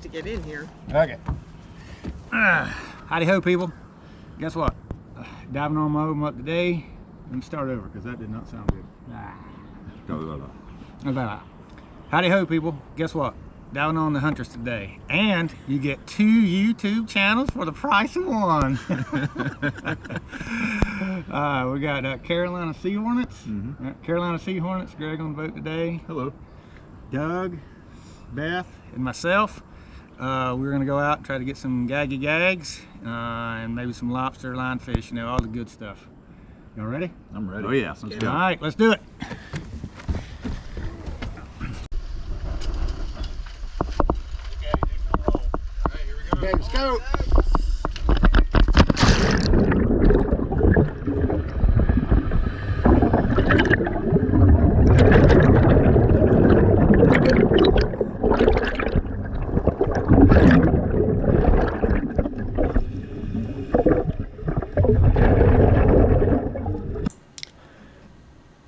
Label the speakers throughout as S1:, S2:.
S1: to get in here.
S2: Okay. Howdy ho, people. Guess what? Diving on my own up today. Let me start over because that did not sound good. Howdy ho, people. Guess what? Diving on the Huntress today. And you get 2 YouTube channels for the price of one. We got Carolina Sea Hornets. Carolina Sea Hornets, Greg on the boat today.
S3: Hello.
S2: Doug, Beth, and myself. We're going to go out and try to get some gaggy gags and maybe some lobster, lionfish, you know, all the good stuff. Y'all ready?
S3: I'm ready. Oh yeah, let's go.
S2: All right, let's do it.
S3: Okay, let's go.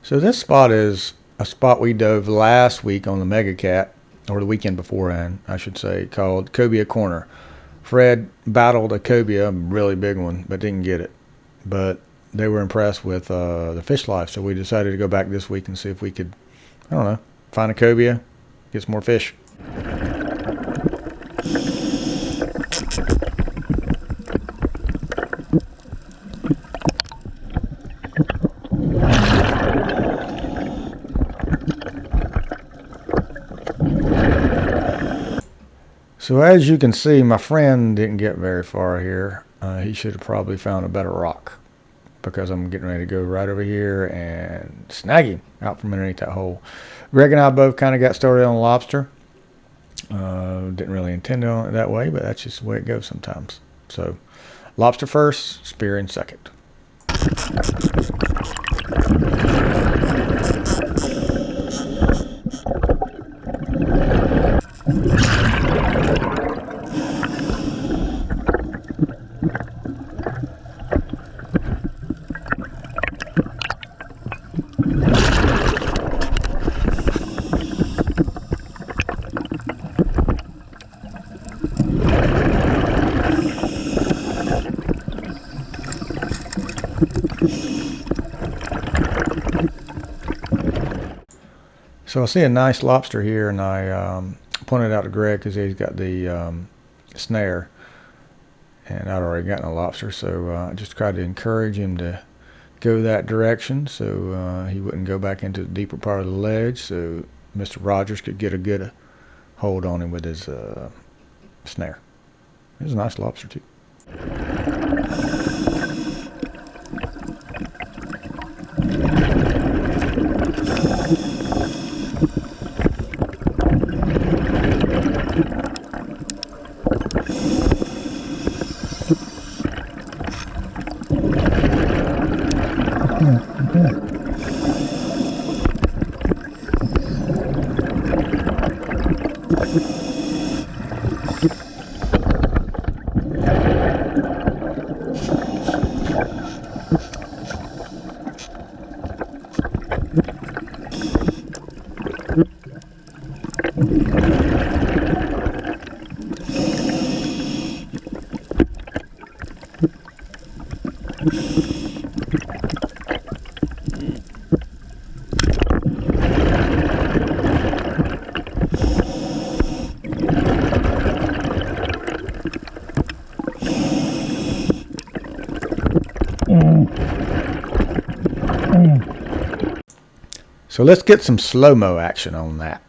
S2: So this spot is a spot we dove last week on the Mega Cat, or the weekend beforehand, I should say, called Cobia Corner. Fred battled a cobia, a really big one, but didn't get it. But they were impressed with the fish life, so we decided to go back this week and see if we could, I don't know, find a cobia, get some more fish. So as you can see, my friend didn't get very far here. He should have probably found a better rock because I'm getting ready to go right over here and snag him out from underneath that hole. Greg and I both kind of got started on lobster. Didn't really intend on it that way, but that's just the way it goes sometimes. So lobster first, spear in second. So I see a nice lobster here, and I pointed out to Greg because he's got the snare, and I'd already gotten a lobster, so I just tried to encourage him to go that direction so he wouldn't go back into the deeper part of the ledge, so Mr. Rogers could get a good hold on him with his snare. It was a nice lobster too. So let's get some slow-mo action on that.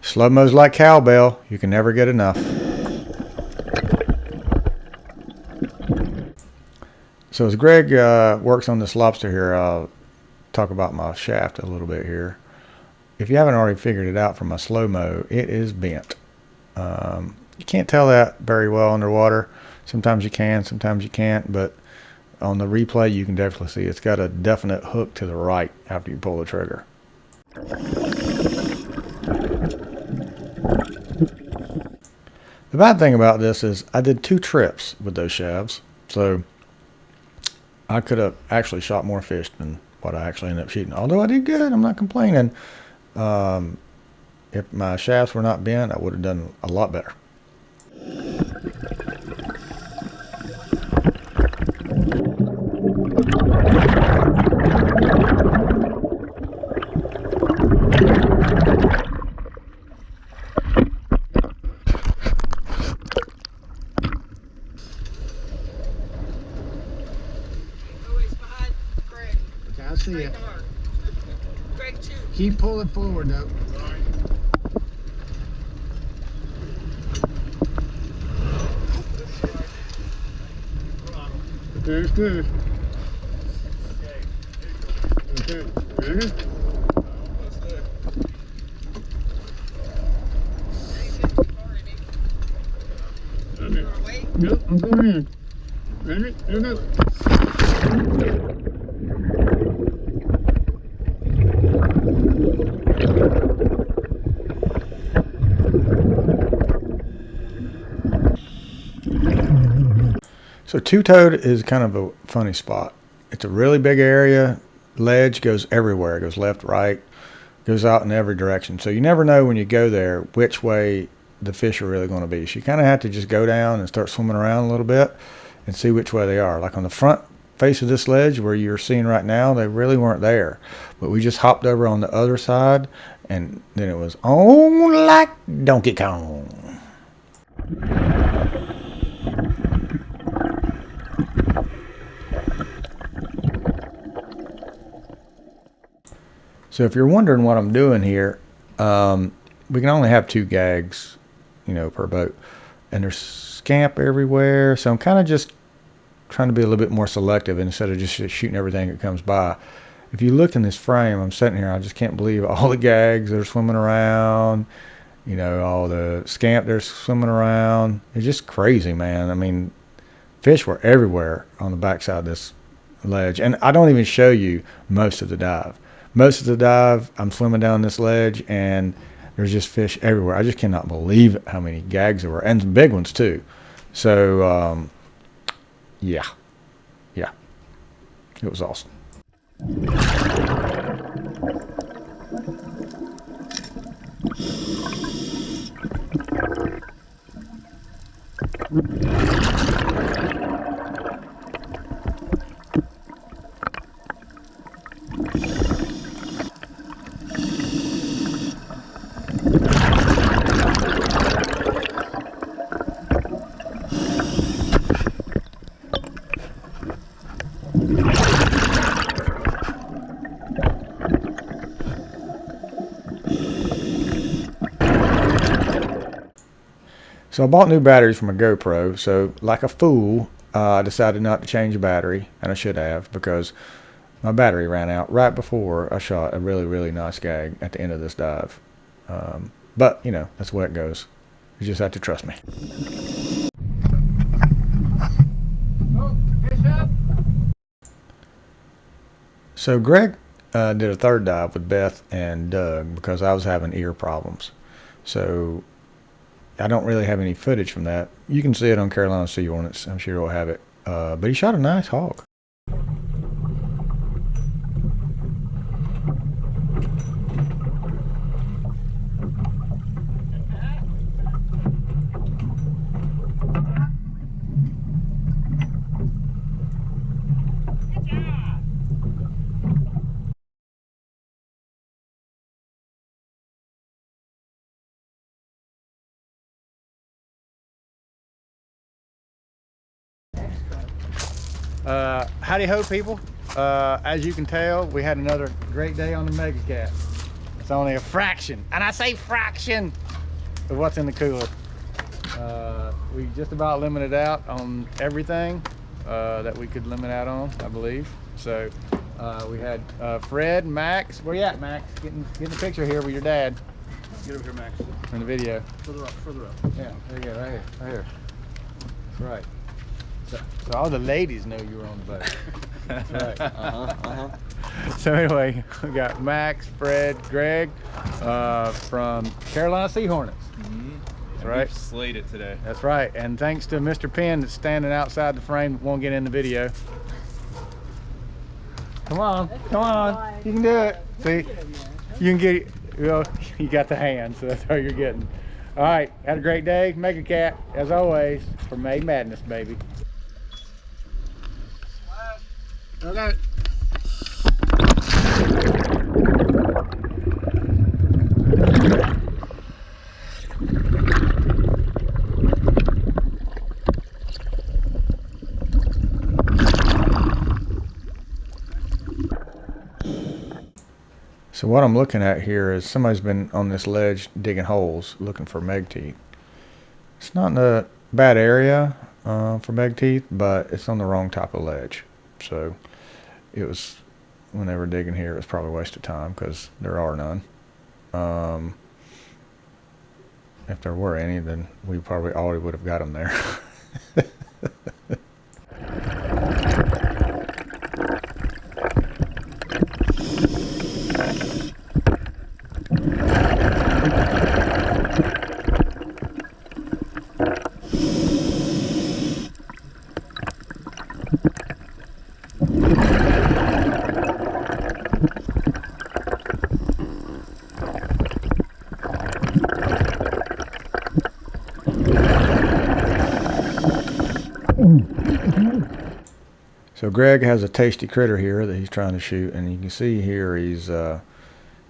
S2: Slow-mo's like cowbell. You can never get enough. So as Greg works on this lobster here, I'll talk about my shaft a little bit here. If you haven't already figured it out from my slow-mo, it is bent. You can't tell that very well underwater. Sometimes you can, sometimes you can't, but on the replay you can definitely see it's got a definite hook to the right after you pull the trigger. The bad thing about this is I did 2 trips with those shafts, so I could have actually shot more fish than what I actually ended up shooting. Although I did good, I'm not complaining. If my shafts were not bent, I would have done a lot better.
S1: I see it.
S4: Greg, too.
S1: Keep pulling forward though. There's good. Okay, ready? Nope, I'm going in. Ready? Here we go.
S2: So two-toed is kind of a funny spot. It's a really big area. Ledge goes everywhere. It goes left, right, goes out in every direction. So you never know when you go there which way the fish are really going to be. So you kind of have to just go down and start swimming around a little bit and see which way they are. Like on the front face of this ledge where you're seeing right now, they really weren't there. But we just hopped over on the other side, and then it was on like Donkey Kong. So if you're wondering what I'm doing here, we can only have 2 gags, per boat. And there's scamp everywhere. So I'm kind of just trying to be a little bit more selective instead of just shooting everything that comes by. If you look in this frame, I'm sitting here, I just can't believe all the gags that are swimming around, all the scamp that are swimming around. It's just crazy, man. I mean, fish were everywhere on the backside of this ledge. And I don't even show you most of the dive. Most of the dive, I'm swimming down this ledge, and there's just fish everywhere. I just cannot believe how many gags there were, and some big ones too. So, yeah, it was awesome. So I bought new batteries for my GoPro. So like a fool, I decided not to change the battery, and I should have, because my battery ran out right before I shot a really, really nice gag at the end of this dive. But, that's the way it goes. You just have to trust me. So Greg did a 3rd dive with Beth and Doug because I was having ear problems. So I don't really have any footage from that. You can see it on Carolina Sea Hornets. I'm sure we'll have it. But he shot a nice hog. Howdy ho, people. As you can tell, we had another great day on the Mega Cat. It's only a fraction, and I say fraction, of what's in the cooler. We just about limited out on everything. that we could limit out on, I believe. So we had Fred and Max. Where you at, Max? Getting the picture here with your dad.
S3: Get over here, Max.
S2: In the video.
S3: Further up, further up.
S2: Yeah, there you go, right here, right here. That's right. So all the ladies know you were on the boat. That's right. So anyway, we got Max, Fred, Greg from Carolina Sea Hornets. That's right.
S3: We've slayed it today.
S2: That's right. And thanks to Mr. Penn that's standing outside the frame, won't get in the video. Come on, come on. You can do it. See, you can get it. Well, you got the hand, so that's all you're getting. All right, had a great day. Mega Cat, as always, for May Madness, baby.
S1: Okay.
S2: So what I'm looking at here is somebody's been on this ledge digging holes looking for meg teeth. It's not in a bad area for meg teeth, but it's on the wrong type of ledge. So it was, when they were digging here, it was probably a waste of time because there are none. If there were any, then we probably already would have got them there. So Greg has a tasty critter here that he's trying to shoot, and you can see here he's trying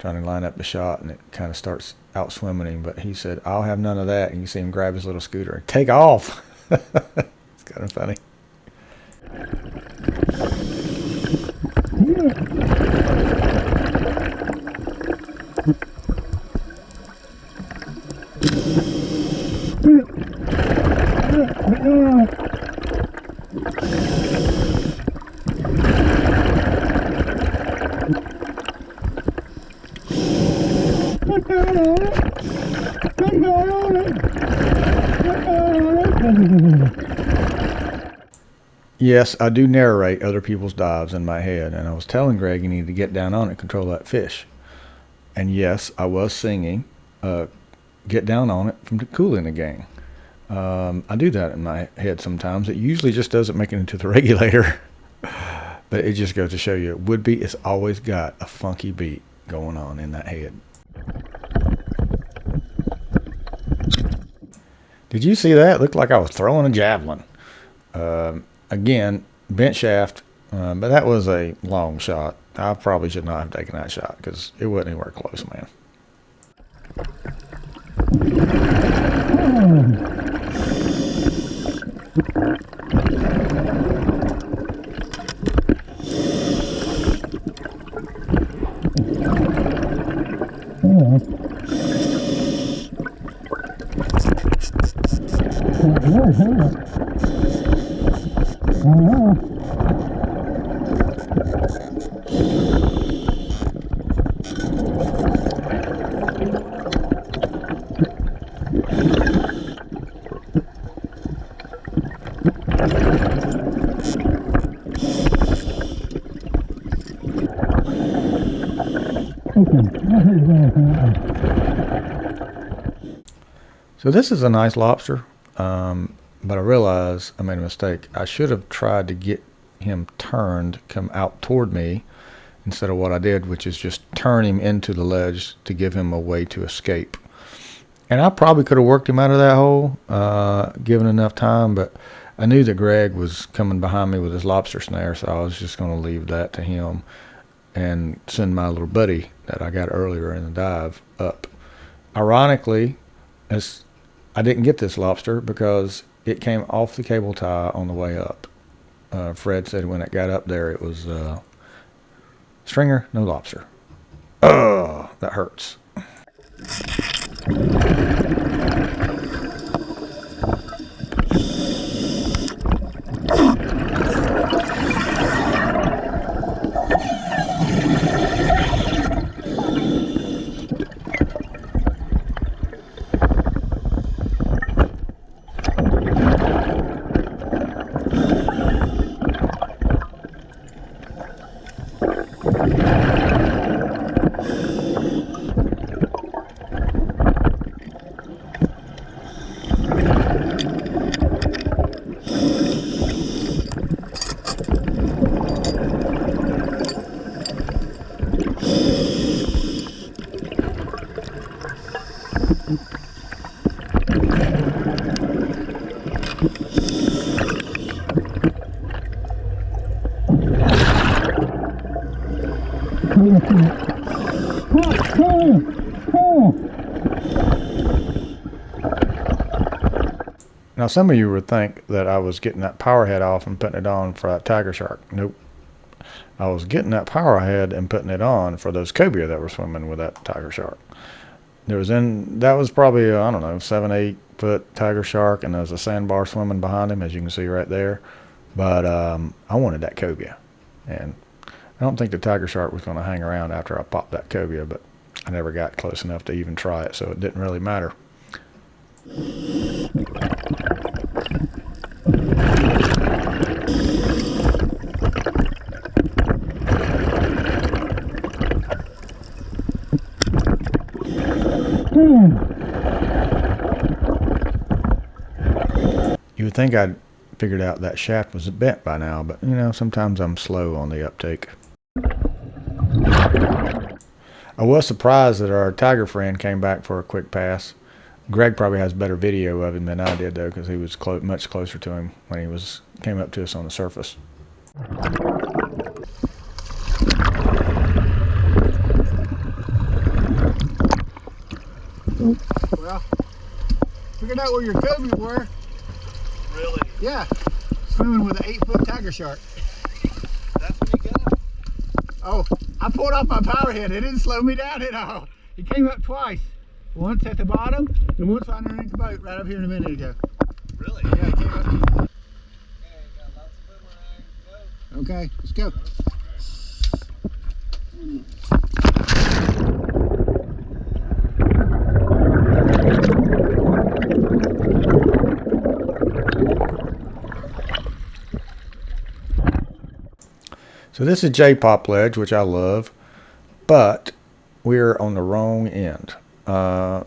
S2: to line up the shot, and it kind of starts out swimming him, but he said, I'll have none of that, and you see him grab his little scooter and take off. It's kind of funny. Yes, I do narrate other people's dives in my head, and I was telling Greg you need to get down on it and control that fish. And yes, I was singing Get Down on It from the Kool in the Gang. I do that in my head sometimes. It usually just doesn't make it into the regulator, but it just goes to show you, Woodbeat has always got a funky beat going on in that head. Did you see that? It looked like I was throwing a javelin. Again, bent shaft, but that was a long shot. I probably should not have taken that shot because it wasn't anywhere close, man. So this is a nice lobster, but I realize I made a mistake. I should have tried to get him turned, come out toward me, instead of what I did, which is just turn him into the ledge to give him a way to escape. And I probably could have worked him out of that hole, given enough time, but I knew that Greg was coming behind me with his lobster snare, so I was just going to leave that to him and send my little buddy that I got earlier in the dive up. Ironically, I didn't get this lobster because it came off the cable tie on the way up. Fred said when it got up there, it was stringer, no lobster. Oh, that hurts. Now, some of you would think that I was getting that power head off and putting it on for that tiger shark. Nope. I was getting that power head and putting it on for those cobia that were swimming with that tiger shark. That was probably, I don't know, 7-8 foot tiger shark, and there's a sandbar swimming behind him, as you can see right there. But I wanted that cobia, and I don't think the tiger shark was going to hang around after I popped that cobia, but I never got close enough to even try it, so it didn't really matter. You would think I'd figured out that shaft was bent by now, but you know, sometimes I'm slow on the uptake. I was surprised that our tiger friend came back for a quick pass. Greg probably has better video of him than I did, though, because he was much closer to him when he came up to us on the surface.
S1: Well, figured out where your cobia were.
S3: Really?
S1: Yeah, swimming with an 8-foot tiger shark.
S3: That's when you got him?
S1: Oh, I pulled off my power head. It didn't slow me down at all. He came up twice. Once at the bottom, and once underneath the boat right up here a minute ago.
S3: Really?
S1: Yeah, he came up. Okay, let's go.
S2: So this is J-Pop ledge, which I love, but we're on the wrong end.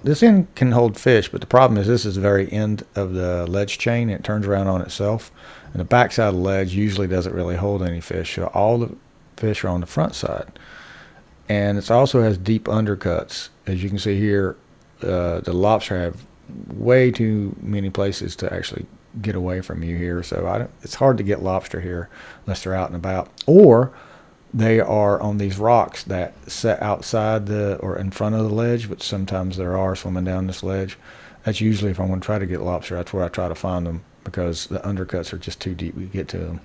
S2: This end can hold fish, but the problem is this is the very end of the ledge chain. It turns around on itself, and the back side of the ledge usually doesn't really hold any fish. So all the fish are on the front side, and it also has deep undercuts. As you can see here, the lobster have way too many places to actually get away from you here. So it's hard to get lobster here unless they're out and about, or they are on these rocks that set outside or in front of the ledge, which sometimes there are swimming down this ledge. That's usually, if I'm going to try to get lobster, that's where I try to find them, because the undercuts are just too deep to get to them.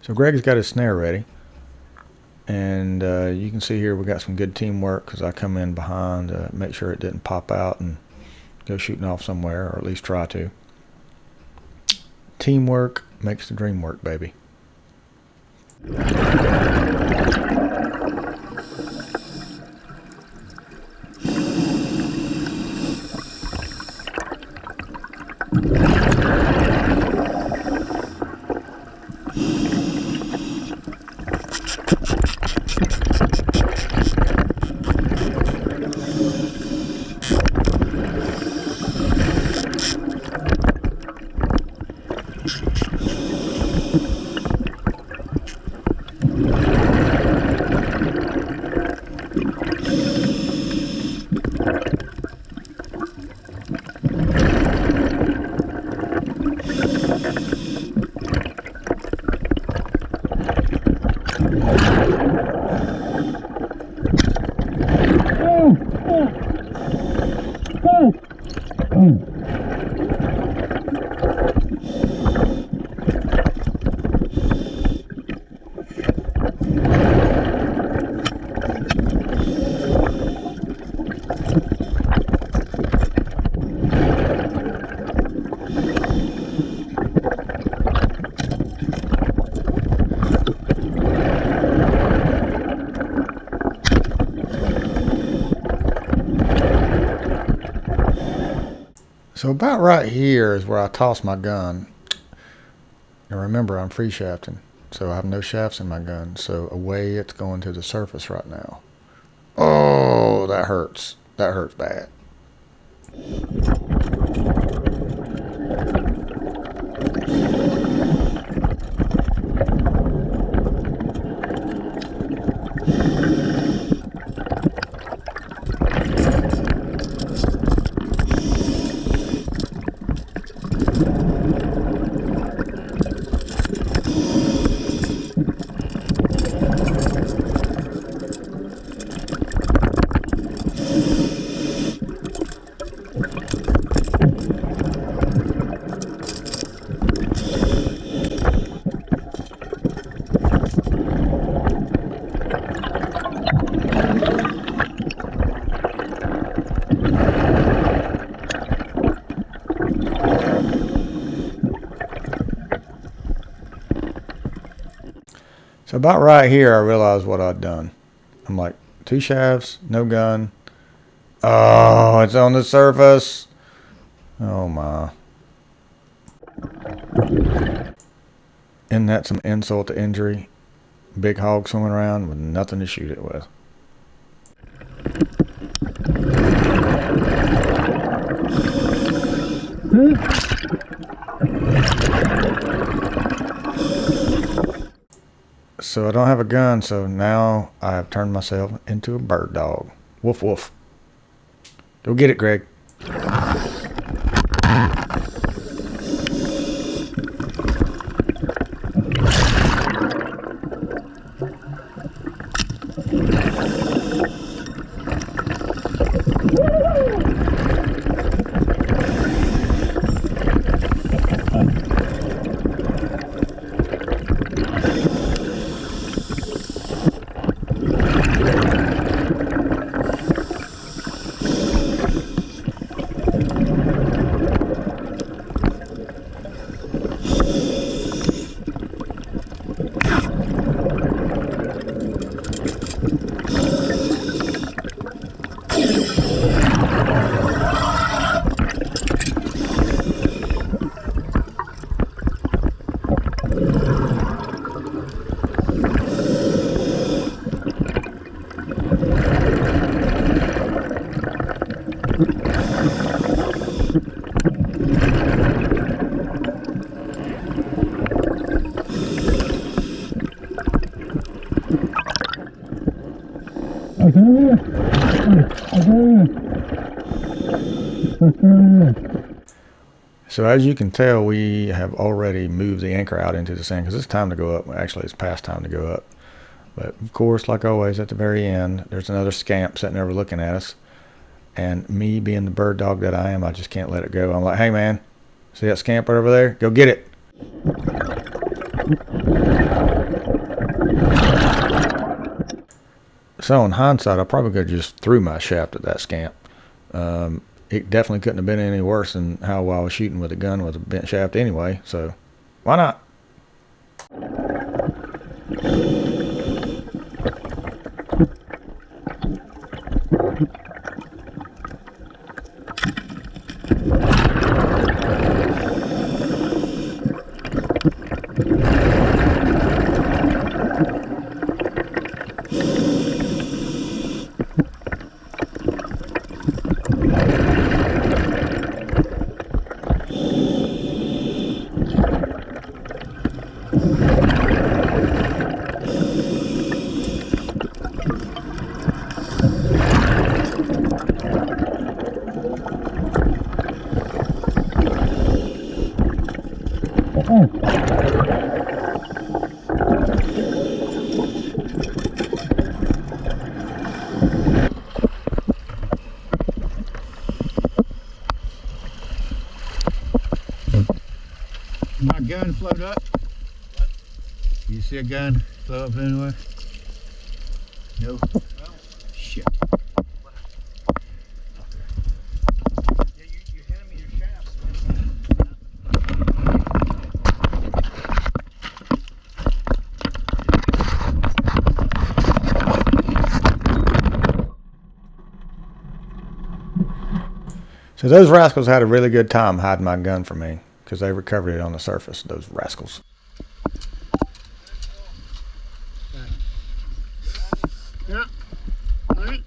S2: So Greg's got his snare ready, and you can see here we got some good teamwork, because I come in behind to make sure it didn't pop out and go shooting off somewhere, or at least try to. Teamwork makes the dream work, baby. So about right here is where I toss my gun. And remember, I'm free shafting. So I have no shafts in my gun. So away it's going to the surface right now. Oh, that hurts. That hurts bad. So about right here, I realized what I'd done. I'm like, 2 shafts, no gun. Oh, it's on the surface. Oh my. Isn't that some insult to injury? Big hog swimming around with nothing to shoot it with. So I don't have a gun, so now I have turned myself into a bird dog. Woof woof. Go get it, Greg. So as you can tell, we have already moved the anchor out into the sand because it's time to go up. Actually, it's past time to go up. But of course, like always, at the very end, there's another scamp sitting there looking at us. And me being the bird dog that I am, I just can't let it go. I'm like, hey man, see that scamp over there? Go get it. So in hindsight, I probably could have just threw my shaft at that scamp. It definitely couldn't have been any worse than how I was shooting with a gun with a bent shaft anyway. So why not?
S1: My gun float up.
S3: What?
S1: You see a gun float up anywhere? No.
S3: No.
S1: Shit.
S3: Yeah, you handed me your shafts.
S2: So those rascals had a really good time hiding my gun from me because they recovered it on the surface, those rascals.
S1: Yeah. All right.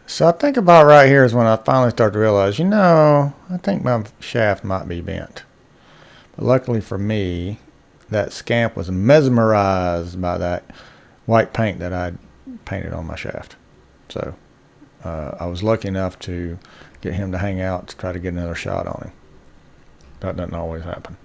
S2: So I think about right here is when I finally start to realize, you know, I think my shaft might be bent. But luckily for me, that scamp was mesmerized by that white paint that I'd painted on my shaft. So I was lucky enough to get him to hang out to try to get another shot on him. That doesn't always happen.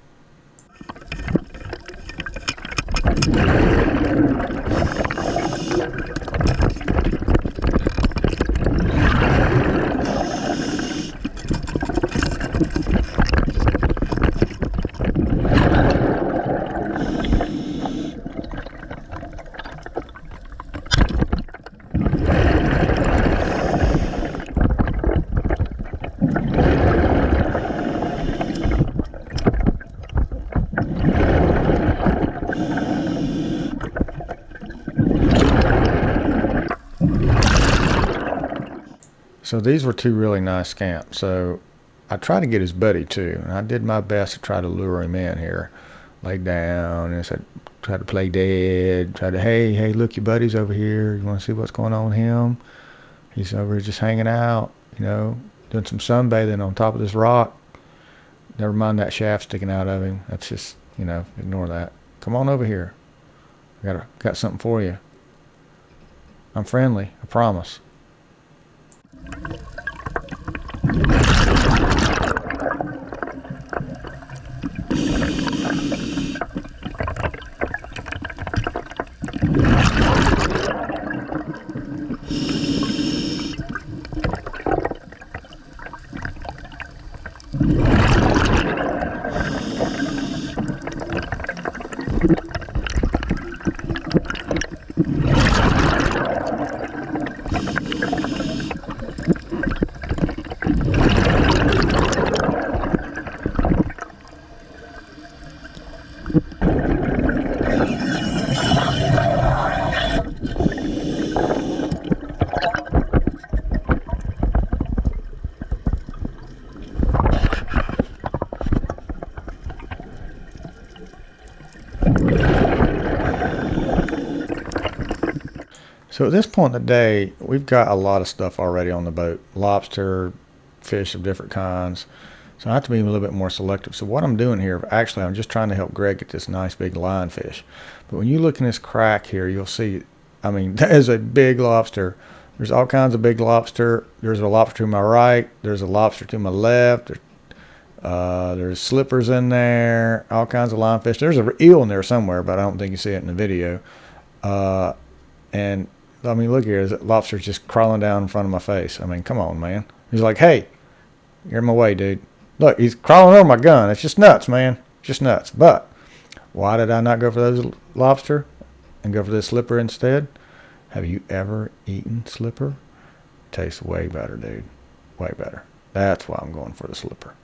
S2: So these were two really nice scamps. So I tried to get his buddy too, and I did my best to try to lure him in here. Laid down and said, tried to play dead. Tried to, hey, look, your buddy's over here. You want to see what's going on with him? He's over here just hanging out, you know, doing some sunbathing on top of this rock. Never mind that shaft sticking out of him. That's just, you know, ignore that. Come on over here. Got something for you. I'm friendly, I promise. So at this point in the day, we've got a lot of stuff already on the boat. Lobster, fish of different kinds. So I have to be a little bit more selective. So what I'm doing here, actually, I'm just trying to help Greg get this nice big lionfish. But when you look in this crack here, you'll see, I mean, there's a big lobster. There's all kinds of big lobster. There's a lobster to my right. There's a lobster to my left. There's slippers in there, all kinds of lionfish. There's an eel in there somewhere, but I don't think you see it in the video. And I mean, look here, that lobster's just crawling down in front of my face. I mean, come on, man. He's like, hey, you're in my way, dude. Look, he's crawling over my gun. It's just nuts, man. Just nuts. But why did I not go for those lobster and go for this slipper instead? Have you ever eaten slipper? Tastes way better, dude. Way better. That's why I'm going for the slipper.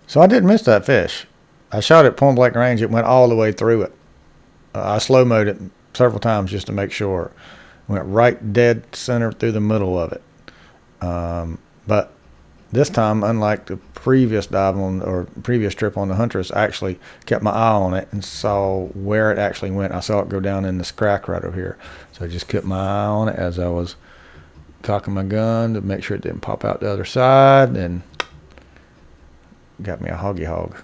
S2: So I didn't miss that fish. I shot at point blank range. It went all the way through it. I slow-moed it several times just to make sure. Went right dead center through the middle of it. But this time, unlike the previous dive on or previous trip on the Huntress, I actually kept my eye on it and saw where it actually went. I saw it go down in this crack right over here. So I just kept my eye on it as I was cocking my gun to make sure it didn't pop out the other side, and got me a hoggy hog.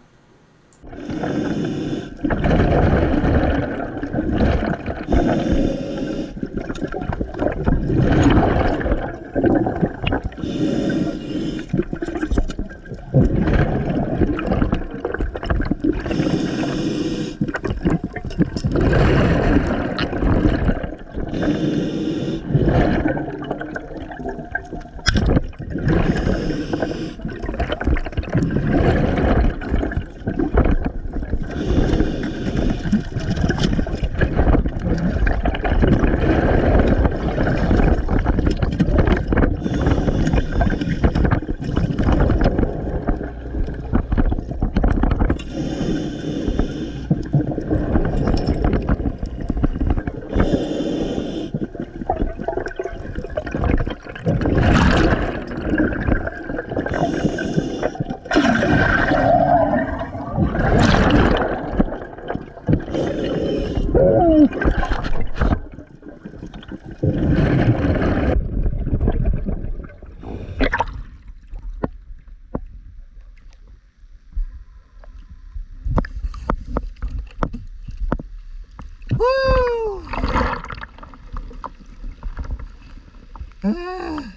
S1: Woo!